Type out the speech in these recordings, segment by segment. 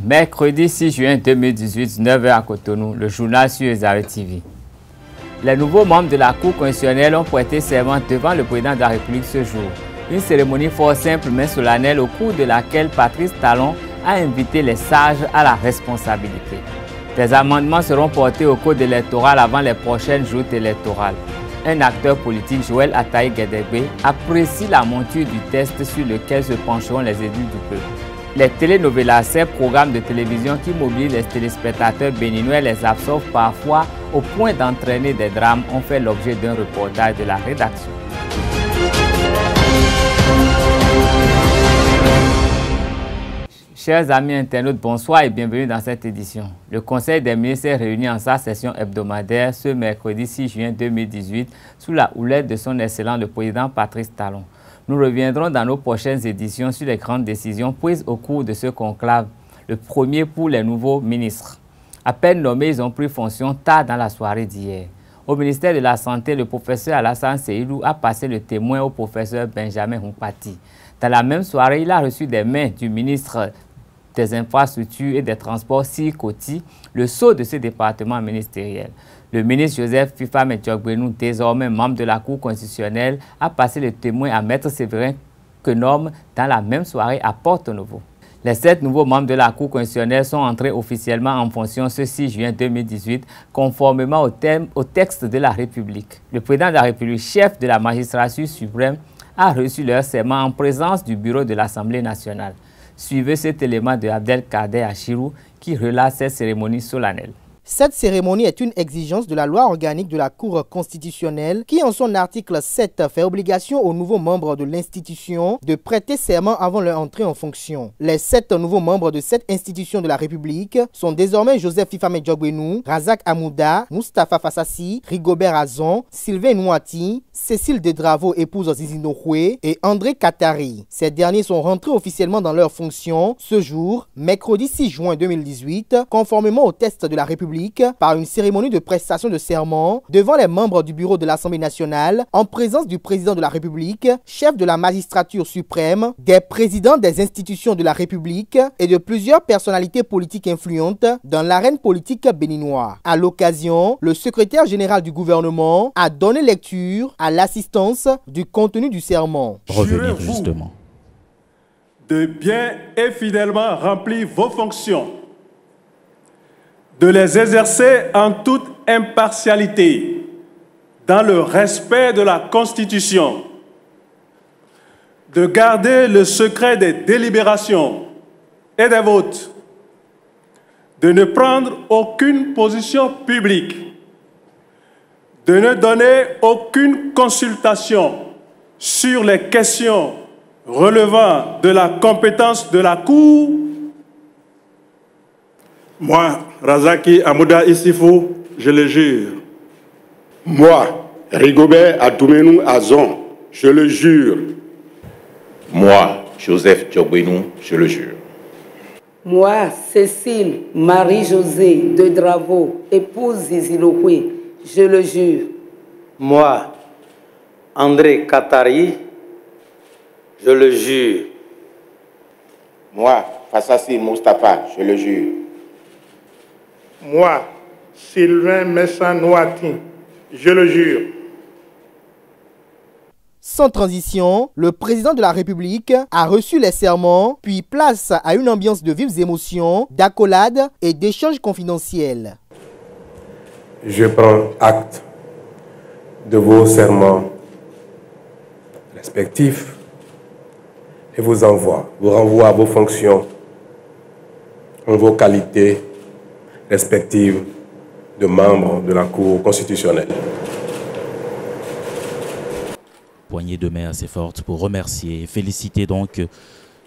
Mercredi 6 juin 2018, 9h à Cotonou, le journal sur Ezare TV. Les nouveaux membres de la Cour constitutionnelle ont prêté serment devant le président de la République ce jour. Une cérémonie fort simple mais solennelle au cours de laquelle Patrice Talon a invité les sages à la responsabilité. Des amendements seront portés au code électoral avant les prochaines joutes électorales. Un acteur politique, Joël Ataï Guédégbé, apprécie la monture du test sur lequel se pencheront les élus du peuple. Les telenovelas, ces programmes de télévision qui mobilisent les téléspectateurs béninois et les absorbent parfois au point d'entraîner des drames, ont fait l'objet d'un reportage de la rédaction. Chers amis internautes, bonsoir et bienvenue dans cette édition. Le Conseil des ministres s'est réuni en sa session hebdomadaire ce mercredi 6 juin 2018 sous la houlette de son excellent le président Patrice Talon. Nous reviendrons dans nos prochaines éditions sur les grandes décisions prises au cours de ce conclave. Le premier pour les nouveaux ministres. À peine nommés, ils ont pris fonction tard dans la soirée d'hier. Au ministère de la Santé, le professeur Alassane Seydou a passé le témoin au professeur Benjamin Humpati. Dans la même soirée, il a reçu des mains du ministre des Infrastructures et des Transports, Sirkoti, le sceau de ce département ministériel. Le ministre Joseph Fifame Djokbenou, désormais membre de la Cour constitutionnelle, a passé le témoin à Maître Séverin Kenom dans la même soirée à Porto-Novo. Les 7 nouveaux membres de la Cour constitutionnelle sont entrés officiellement en fonction ce 6 juin 2018, conformément au texte de la République. Le président de la République, chef de la magistrature suprême, a reçu leur serment en présence du bureau de l'Assemblée nationale. Suivez cet élément de Abdelkader Achirou qui relate cette cérémonie solennelle. Cette cérémonie est une exigence de la loi organique de la Cour constitutionnelle qui, en son article 7, fait obligation aux nouveaux membres de l'institution de prêter serment avant leur entrée en fonction. Les 7 nouveaux membres de cette institution de la République sont désormais Joseph Fifame Djokbenou, Razak Amouda, Moustapha Fassassi, Rigobert Azon, Sylvain Nouati, Cécile Dedravo, épouse Zizinohoué, et André Katari. Ces derniers sont rentrés officiellement dans leurs fonctions ce jour, mercredi 6 juin 2018, conformément au test de la République, par une cérémonie de prestation de serment devant les membres du bureau de l'Assemblée nationale en présence du président de la République, chef de la magistrature suprême, des présidents des institutions de la République et de plusieurs personnalités politiques influentes dans l'arène politique béninoise. À l'occasion, le secrétaire général du gouvernement a donné lecture à l'assistance du contenu du serment. Revenir justement. De bien et fidèlement remplir vos fonctions, de les exercer en toute impartialité, dans le respect de la Constitution, de garder le secret des délibérations et des votes, de ne prendre aucune position publique, de ne donner aucune consultation sur les questions relevant de la compétence de la Cour. Moi, Razaki Amouda Issifou, je le jure. Moi, Rigobert Adoumenou Azon, je le jure. Moi, Joseph Djokbenou, je le jure. Moi, Cécile Marie-Josée Dedravo, épouse Zizinohoué, je le jure. Moi, André Katari, je le jure. Moi, Fassassi Moustapha, je le jure. Moi, Sylvain Nouati, je le jure. Sans transition, le président de la République a reçu les serments, puis place à une ambiance de vives émotions, d'accolades et d'échanges confidentiels. Je prends acte de vos serments respectifs et vous renvoie à vos fonctions en vos qualités respectives de membres de la Cour constitutionnelle. Poignée de main assez forte pour remercier et féliciter donc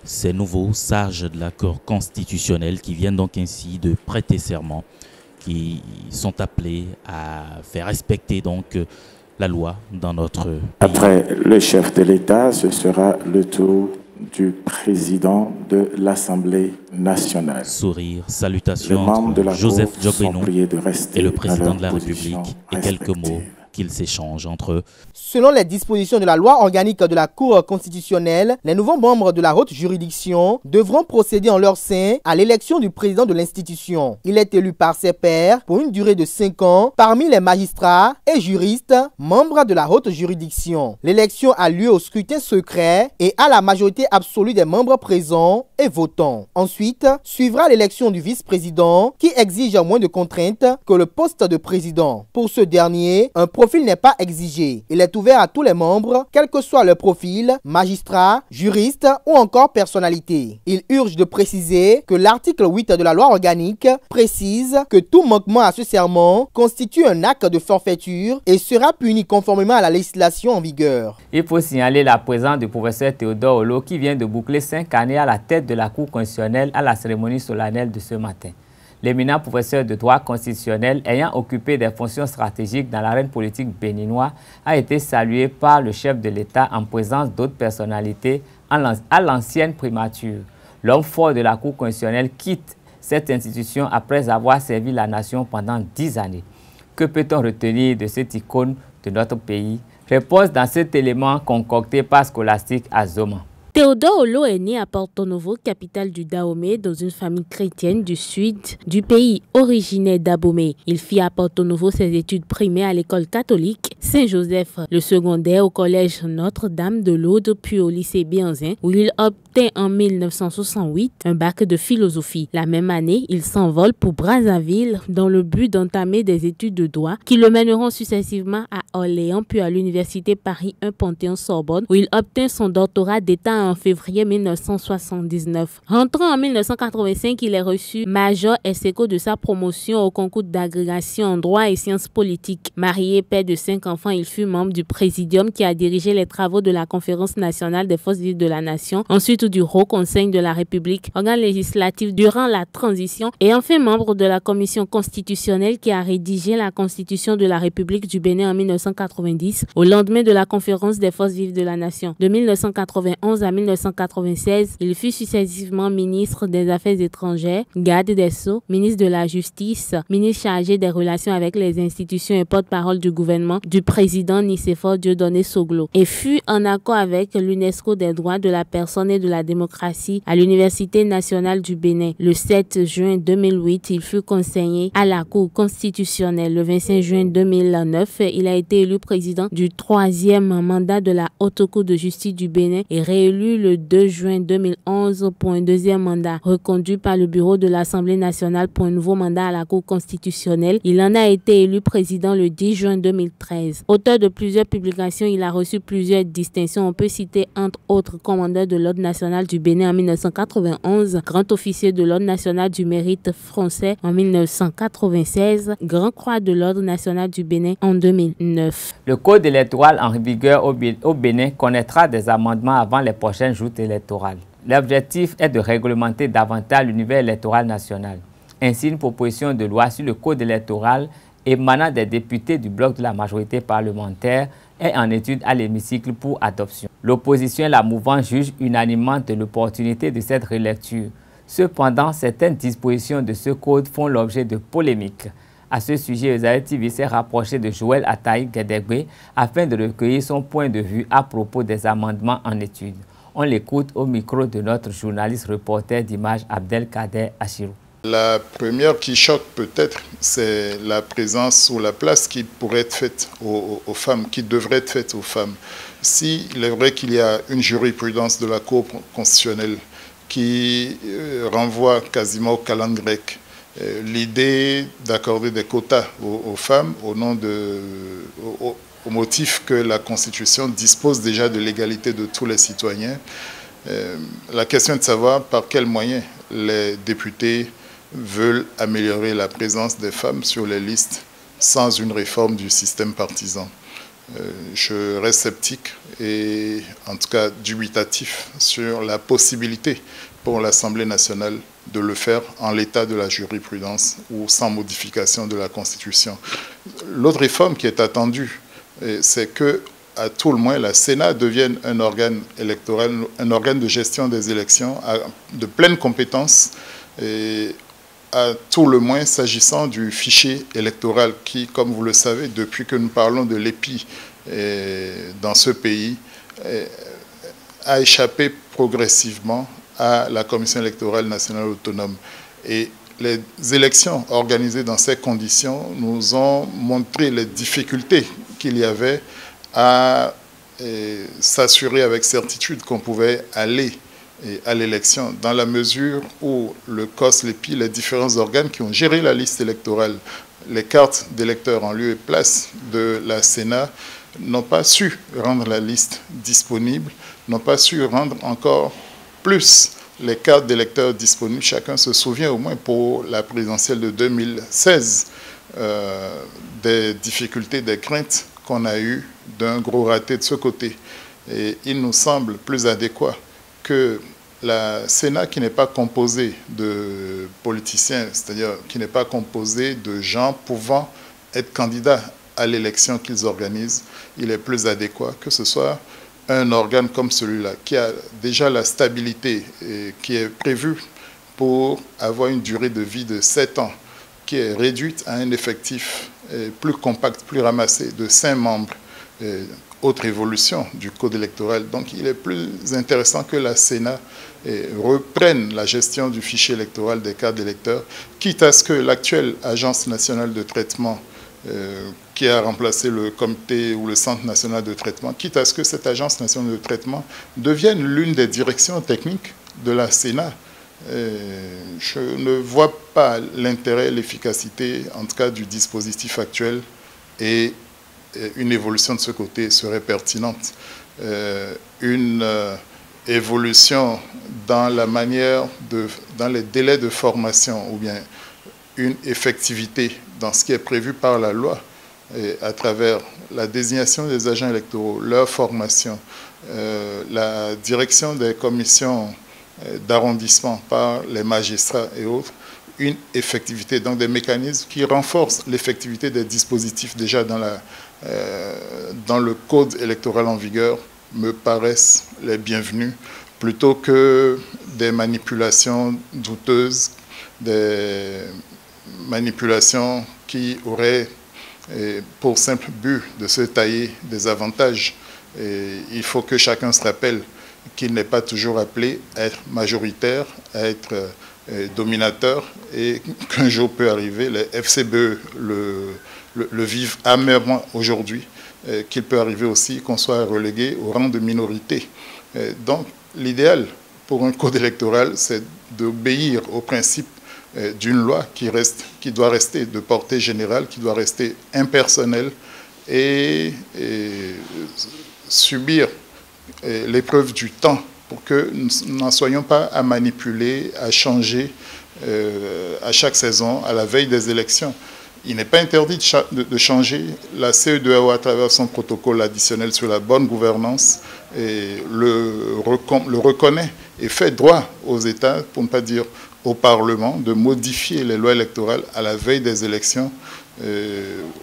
ces nouveaux sages de la Cour constitutionnelle qui viennent donc ainsi de prêter serment, qui sont appelés à faire respecter donc la loi dans notre pays. Après le chef de l'État, ce sera le tour du président de l'Assemblée nationale. Sourire, salutations entre Joseph Djokbenou et le président de la République et quelques mots qu'ils s'échangent entre eux. Selon les dispositions de la loi organique de la Cour constitutionnelle, les nouveaux membres de la haute juridiction devront procéder en leur sein à l'élection du président de l'institution. Il est élu par ses pairs pour une durée de 5 ans parmi les magistrats et juristes membres de la haute juridiction. L'élection a lieu au scrutin secret et à la majorité absolue des membres présents et votants. Ensuite, suivra l'élection du vice-président qui exige moins de contraintes que le poste de président. Pour ce dernier, un profil n'est pas exigé. Il est ouvert à tous les membres, quel que soit leur profil, magistrat, juriste ou encore personnalité. Il urge de préciser que l'article 8 de la loi organique précise que tout manquement à ce serment constitue un acte de forfaiture et sera puni conformément à la législation en vigueur. Il faut signaler la présence du professeur Théodore Olo qui vient de boucler 5 années à la tête de la Cour constitutionnelle à la cérémonie solennelle de ce matin. L'éminent professeur de droit constitutionnel ayant occupé des fonctions stratégiques dans l'arène politique béninoise a été salué par le chef de l'État en présence d'autres personnalités à l'ancienne primature. L'homme fort de la Cour constitutionnelle quitte cette institution après avoir servi la nation pendant 10 années. Que peut-on retenir de cette icône de notre pays? Réponse dans cet élément concocté par Scholastique Azoma. Théodore Olo est né à Porto Novo, capitale du Dahomey, dans une famille chrétienne du sud du pays, originaire d'Abomey. Il fit à Porto Novo ses études primaires à l'école catholique Saint-Joseph, le secondaire au collège Notre-Dame de l'Aude, puis au lycée Bienzin, où il obtint en 1968 un bac de philosophie. La même année, il s'envole pour Brazzaville dans le but d'entamer des études de droit qui le mèneront successivement à Orléans, puis à l'université Paris 1 Panthéon-Sorbonne, où il obtint son doctorat d'État en février 1979. Rentrant en 1985, il est reçu major ex aequo de sa promotion au concours d'agrégation en droit et sciences politiques. Marié, père de 5 enfants, il fut membre du Présidium qui a dirigé les travaux de la Conférence nationale des forces vives de la nation, ensuite du Haut Conseil de la République, organe législatif durant la transition, et enfin membre de la Commission constitutionnelle qui a rédigé la Constitution de la République du Bénin en 1990, au lendemain de la Conférence des forces vives de la nation. De 1991 à 1996, il fut successivement ministre des Affaires étrangères, garde des Sceaux, ministre de la Justice, ministre chargé des relations avec les institutions et porte-parole du gouvernement du président Nicéphore Dieudonné Soglo, et fut en accord avec l'UNESCO des droits de la personne et de la démocratie à l'Université nationale du Bénin. Le 7 juin 2008, il fut conseiller à la Cour constitutionnelle. Le 25 juin 2009, il a été élu président du 3e mandat de la Haute Cour de justice du Bénin et réélu le 2 juin 2011 pour un 2e mandat. Reconduit par le bureau de l'Assemblée nationale pour un nouveau mandat à la Cour constitutionnelle, il en a été élu président le 10 juin 2013. Auteur de plusieurs publications, il a reçu plusieurs distinctions. On peut citer entre autres commandeur de l'Ordre national du Bénin en 1991, grand officier de l'Ordre national du mérite français en 1996, grand croix de l'Ordre national du Bénin en 2009. Le code électoral en vigueur au Bénin connaîtra des amendements avant les prochaines joutes électorales. L'objectif est de réglementer davantage l'univers électoral national. Ainsi, une proposition de loi sur le code électoral émanant des députés du bloc de la majorité parlementaire est en étude à l'hémicycle pour adoption. L'opposition et la mouvance jugent unanimement de l'opportunité de cette relecture. Cependant, certaines dispositions de ce code font l'objet de polémiques. À ce sujet, Esaïe TV s'est rapproché de Joël Ataï Gedegbe afin de recueillir son point de vue à propos des amendements en étude. On l'écoute au micro de notre journaliste reporter d'image Abdelkader Achirou. La première qui choque peut-être, c'est la présence ou la place qui pourrait être faite aux femmes, qui devrait être faite aux femmes. S'il est vrai qu'il y a une jurisprudence de la Cour constitutionnelle qui renvoie quasiment au calendrier grec, l'idée d'accorder des quotas aux femmes au motif que la Constitution dispose déjà de l'égalité de tous les citoyens. La question est de savoir par quels moyens les députés veulent améliorer la présence des femmes sur les listes sans une réforme du système partisan. Je reste sceptique et en tout cas dubitatif sur la possibilité pour l'Assemblée nationale de le faire en l'état de la jurisprudence ou sans modification de la Constitution. L'autre réforme qui est attendue, c'est que, à tout le moins, la Sénat devienne un organe électoral, un organe de gestion des élections de pleine compétence et à tout le moins s'agissant du fichier électoral qui, comme vous le savez, depuis que nous parlons de l'EPI dans ce pays, a échappé progressivement à la Commission électorale nationale autonome. Et les élections organisées dans ces conditions nous ont montré les difficultés qu'il y avait à s'assurer avec certitude qu'on pouvait aller à l'élection, dans la mesure où le COS, l'EPI, les différents organes qui ont géré la liste électorale, les cartes d'électeurs en lieu et place de la Sénat, n'ont pas su rendre la liste disponible, n'ont pas su rendre encore plus les cartes d'électeurs disponibles. Chacun se souvient au moins pour la présidentielle de 2016 des difficultés, des craintes qu'on a eues d'un gros raté de ce côté. Et il nous semble plus adéquat que la Sénat, qui n'est pas composée de politiciens, c'est-à-dire qui n'est pas composée de gens pouvant être candidats à l'élection qu'ils organisent, il est plus adéquat que ce soit un organe comme celui-là, qui a déjà la stabilité et qui est prévu pour avoir une durée de vie de 7 ans, qui est réduite à un effectif plus compact, plus ramassé, de 5 membres. Autre évolution du code électoral. Donc il est plus intéressant que la Sénat reprenne la gestion du fichier électoral des cartes d'électeurs, quitte à ce que l'actuelle Agence nationale de traitement qui a remplacé le comité ou le Centre national de traitement, quitte à ce que cette Agence nationale de traitement devienne l'une des directions techniques de la Sénat. Je ne vois pas l'intérêt, l'efficacité, en tout cas du dispositif actuel, et une évolution de ce côté serait pertinente. Une évolution dans la manière dans les délais de formation, ou bien une effectivité dans ce qui est prévu par la loi, à travers la désignation des agents électoraux, leur formation, la direction des commissions d'arrondissement par les magistrats et autres, une effectivité, donc des mécanismes qui renforcent l'effectivité des dispositifs déjà dans le code électoral en vigueur, me paraissent les bienvenus, plutôt que des manipulations douteuses, des manipulations qui auraient pour simple but de se tailler des avantages. Et il faut que chacun se rappelle qu'il n'est pas toujours appelé à être majoritaire, à être dominateur, et qu'un jour peut arriver, les FCBE le vivent amèrement aujourd'hui, qu'il peut arriver aussi qu'on soit relégué au rang de minorité. Donc l'idéal pour un code électoral, c'est d'obéir au principe d'une loi qui doit rester de portée générale, qui doit rester impersonnelle et subir l'épreuve du temps pour que nous n'en soyons pas à manipuler, à changer à chaque saison, à la veille des élections. Il n'est pas interdit de changer. La CEDEAO, à travers son protocole additionnel sur la bonne gouvernance, le reconnaît et fait droit aux États, pour ne pas dire au Parlement, de modifier les lois électorales à la veille des élections,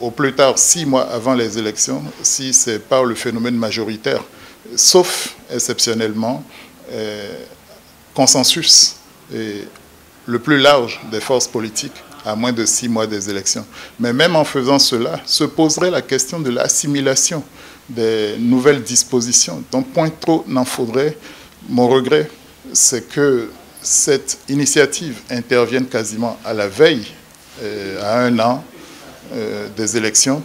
au plus tard 6 mois avant les élections, si c'est par le phénomène majoritaire, sauf exceptionnellement consensus le plus large des forces politiques à moins de 6 mois des élections. Mais même en faisant cela, se poserait la question de l'assimilation des nouvelles dispositions. Donc, point trop n'en faudrait. Mon regret, c'est que cette initiative intervienne quasiment à la veille, à 1 an des élections.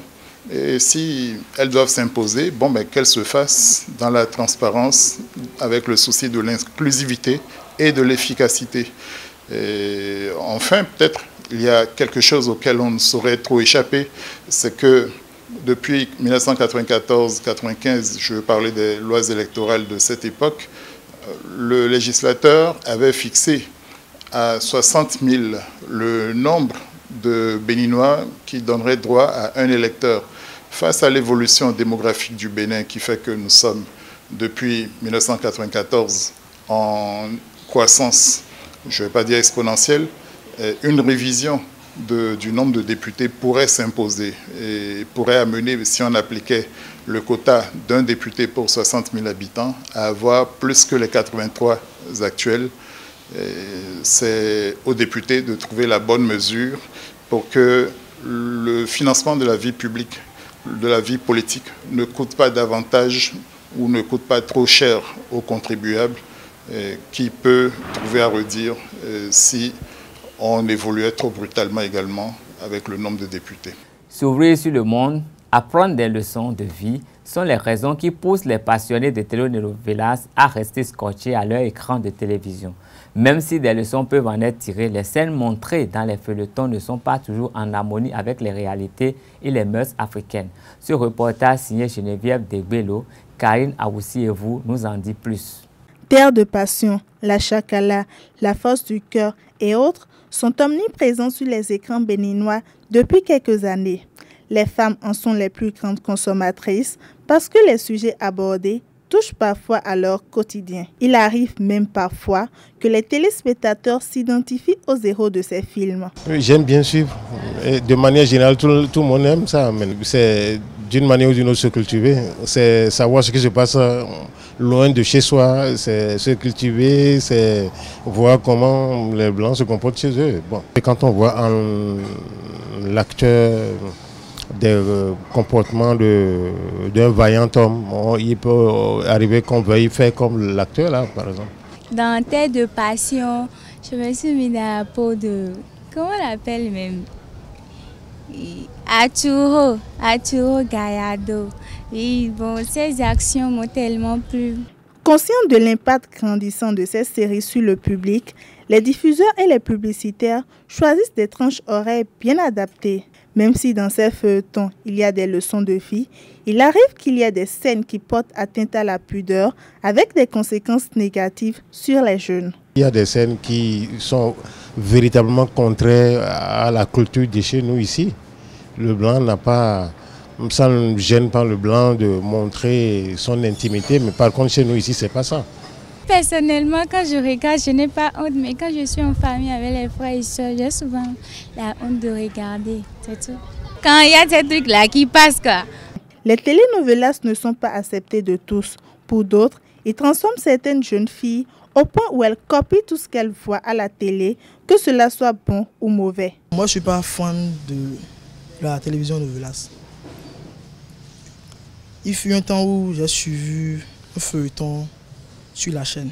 Et si elles doivent s'imposer, bon, ben, qu'elles se fassent dans la transparence, avec le souci de l'inclusivité et de l'efficacité. Et enfin, peut-être, il y a quelque chose auquel on ne saurait trop échapper, c'est que depuis 1994-95, je veux parler des lois électorales de cette époque, le législateur avait fixé à 60 000 le nombre de Béninois qui donneraient droit à un électeur. Face à l'évolution démographique du Bénin qui fait que nous sommes, depuis 1994, en croissance, je ne vais pas dire exponentielle, une révision du nombre de députés pourrait s'imposer et pourrait amener, si on appliquait le quota d'un député pour 60 000 habitants, à avoir plus que les 83 actuels. C'est aux députés de trouver la bonne mesure pour que le financement de la vie publique, de la vie politique, ne coûte pas davantage ou ne coûte pas trop cher aux contribuables, qui peut trouver à redire si on évoluait trop brutalement également avec le nombre de députés. S'ouvrir sur le monde, apprendre des leçons de vie sont les raisons qui poussent les passionnés de telenovelas à rester scotchés à leur écran de télévision. Même si des leçons peuvent en être tirées, les scènes montrées dans les feuilletons ne sont pas toujours en harmonie avec les réalités et les mœurs africaines. Ce reportage signé Geneviève Degbelo, Karine Aoussi et vous nous en dit plus. Terre de passion, la chakala, la force du cœur et autres sont omniprésents sur les écrans béninois depuis quelques années. Les femmes en sont les plus grandes consommatrices parce que les sujets abordés touchent parfois à leur quotidien. Il arrive même parfois que les téléspectateurs s'identifient aux héros de ces films. J'aime bien suivre. Et de manière générale, tout le monde aime ça. C'est d'une manière ou d'une autre se cultiver. C'est savoir ce qui se passe loin de chez soi. C'est se cultiver, c'est voir comment les Blancs se comportent chez eux. Bon. Et quand on voit l'acteur des comportements d'un vaillant homme, il peut arriver qu'on veuille faire comme l'acteur là, par exemple. Dans Terre de passion, je me suis mis dans la peau de, comment on l'appelle même, Arturo Gallardo. Et bon, ces actions m'ont tellement plu. Conscients de l'impact grandissant de ces séries sur le public, les diffuseurs et les publicitaires choisissent des tranches horaires bien adaptées. Même si dans ces feuilletons, il y a des leçons de vie, il arrive qu'il y ait des scènes qui portent atteinte à la pudeur avec des conséquences négatives sur les jeunes. Il y a des scènes qui sont véritablement contraires à la culture de chez nous ici. Le blanc n'a pas... Ça ne gêne pas le blanc de montrer son intimité, mais par contre chez nous ici, c'est pas ça. Personnellement, quand je regarde, je n'ai pas honte, mais quand je suis en famille avec les frères et soeurs, j'ai souvent la honte de regarder, c'est tout. Quand il y a ces trucs-là qui passent, quoi. Les telenovelas ne sont pas acceptées de tous. Pour d'autres, ils transforment certaines jeunes filles au point où elles copient tout ce qu'elles voient à la télé, que cela soit bon ou mauvais. Moi, je ne suis pas fan de la télévision novelas. Il fut un temps où j'ai suivi un feuilleton sur la chaîne.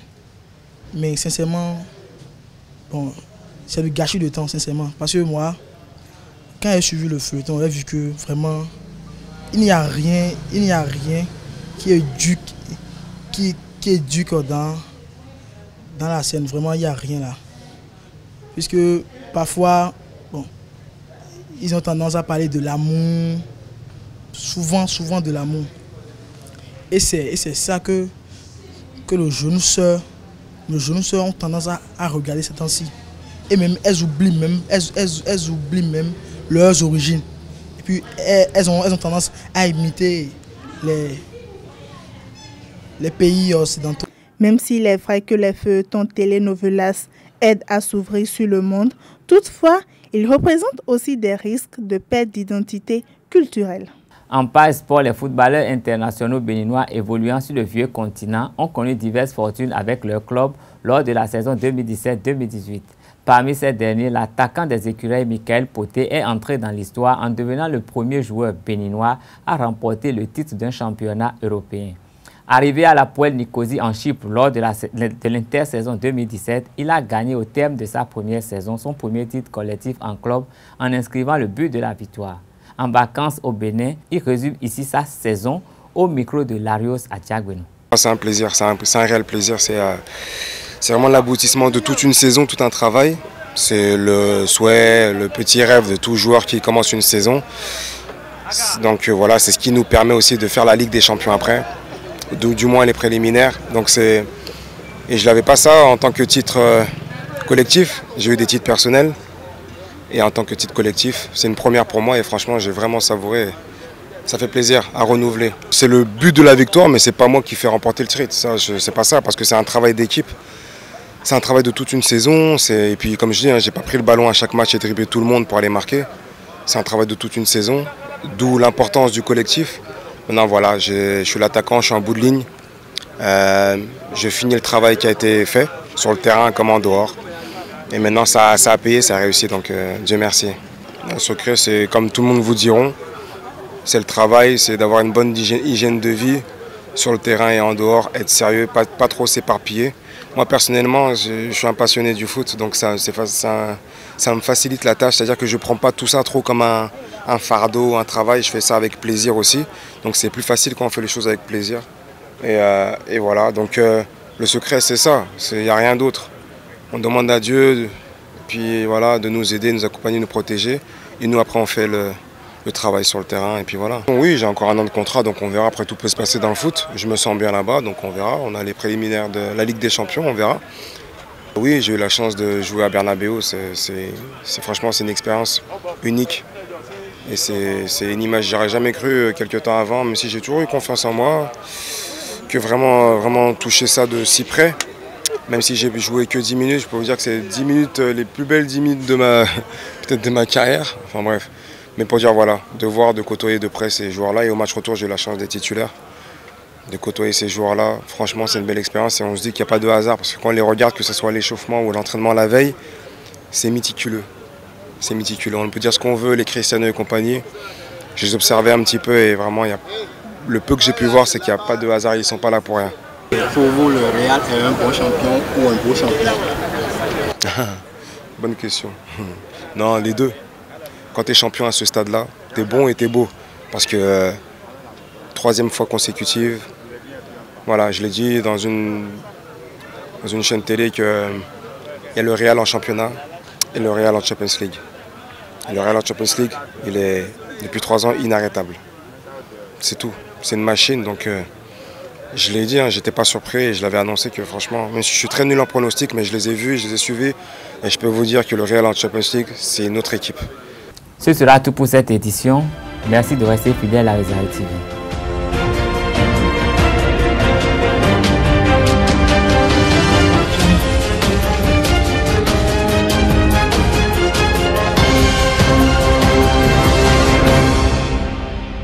Mais sincèrement, bon, c'est du gâchis de temps, sincèrement. Parce que moi, quand j'ai suivi le feuilleton, j'ai vu que vraiment, il n'y a rien qui est duc dans la scène. Vraiment, il n'y a rien là. Puisque parfois, bon, ils ont tendance à parler de l'amour, souvent de l'amour. Et c'est ça que nos jeunes sœurs ont tendance à regarder ces temps-ci. Et même elles oublient même leurs origines. Et puis elles ont tendance à imiter les pays occidentaux. Même s'il est vrai que les feuilletons telenovelas aident à s'ouvrir sur le monde, toutefois, ils représentent aussi des risques de perte d'identité culturelle. En page sport, les footballeurs internationaux béninois évoluant sur le vieux continent ont connu diverses fortunes avec leur club lors de la saison 2017-2018. Parmi ces derniers, l'attaquant des Écureuils Michael Poté est entré dans l'histoire en devenant le premier joueur béninois à remporter le titre d'un championnat européen. Arrivé à la Poel Nicosie en Chypre lors de l'intersaison 2017, il a gagné au terme de sa première saison son premier titre collectif en club en inscrivant le but de la victoire. En vacances au Bénin, il résume ici sa saison au micro de Larios Adjagbenou. C'est un plaisir, c'est un réel plaisir. C'est vraiment l'aboutissement de toute une saison, tout un travail. C'est le souhait, le petit rêve de tout joueur qui commence une saison. Donc voilà, c'est ce qui nous permet aussi de faire la Ligue des Champions après, du moins les préliminaires. Donc et je n'avais pas ça en tant que titre collectif, j'ai eu des titres personnels. Et en tant que titre collectif, c'est une première pour moi et franchement, j'ai vraiment savouré. Ça fait plaisir à renouveler. C'est le but de la victoire, mais ce n'est pas moi qui fais remporter le titre. C'est pas ça, parce que c'est un travail d'équipe. C'est un travail de toute une saison. Et puis, comme je dis, je n'ai pas pris le ballon à chaque match et dribblé tout le monde pour aller marquer. C'est un travail de toute une saison, d'où l'importance du collectif. Maintenant, voilà, je suis l'attaquant, je suis en bout de ligne. Je finis le travail qui a été fait. sur le terrain comme en dehors. Et maintenant, ça a payé, ça a réussi, donc Dieu merci. Le secret, c'est comme tout le monde vous diront, c'est le travail, c'est d'avoir une bonne hygiène de vie sur le terrain et en dehors, être sérieux, pas trop s'éparpiller. Moi, personnellement, je suis un passionné du foot, donc ça me facilite la tâche, c'est-à-dire que je ne prends pas tout ça trop comme un fardeau, un travail, je fais ça avec plaisir aussi. Donc c'est plus facile quand on fait les choses avec plaisir. Et voilà, donc le secret, c'est ça, il n'y a rien d'autre. On demande à Dieu puis, voilà, de nous aider, nous accompagner, nous protéger. Et nous, après, on fait le travail sur le terrain. Et puis voilà. Oui, j'ai encore un an de contrat, donc on verra. Après, tout peut se passer dans le foot. Je me sens bien là-bas, donc on verra. On a les préliminaires de la Ligue des Champions, on verra. Oui, j'ai eu la chance de jouer à Bernabéu. Franchement, c'est une expérience unique. Et c'est une image que j'aurais jamais cru quelques temps avant, même si j'ai toujours eu confiance en moi, que vraiment toucher ça de si près. Même si j'ai joué que 10 minutes, je peux vous dire que c'est 10 minutes, les plus belles 10 minutes peut-être de ma carrière. Enfin bref. Mais pour dire voilà, de côtoyer de près ces joueurs-là. Et au match retour, j'ai eu la chance d'être titulaire. De côtoyer ces joueurs-là, franchement, c'est une belle expérience. Et on se dit qu'il n'y a pas de hasard. Parce que quand on les regarde, que ce soit l'échauffement ou l'entraînement la veille, c'est méticuleux. C'est méticuleux. On peut dire ce qu'on veut, les Cristiano et compagnie. Je les observais un petit peu et vraiment, le peu que j'ai pu voir, c'est qu'il n'y a pas de hasard. Ils ne sont pas là pour rien. Pour vous, le Real est un bon champion ou un beau champion? Bonne question. Non, les deux. Quand tu es champion à ce stade-là, tu es bon et tu es beau. Parce que troisième fois consécutive, voilà, je l'ai dit dans une chaîne télé qu'il y a le Real en championnat et le Real en Champions League. Et le Real en Champions League, il est depuis 3 ans inarrêtable. C'est tout. C'est une machine, donc... Je l'ai dit, j'étais pas surpris et je l'avais annoncé que franchement, même si je suis très nul en pronostic, mais je les ai vus, je les ai suivis et je peux vous dire que le Real en Champions League, c'est une autre équipe. Ce sera tout pour cette édition. Merci de rester fidèle à Réserve TV.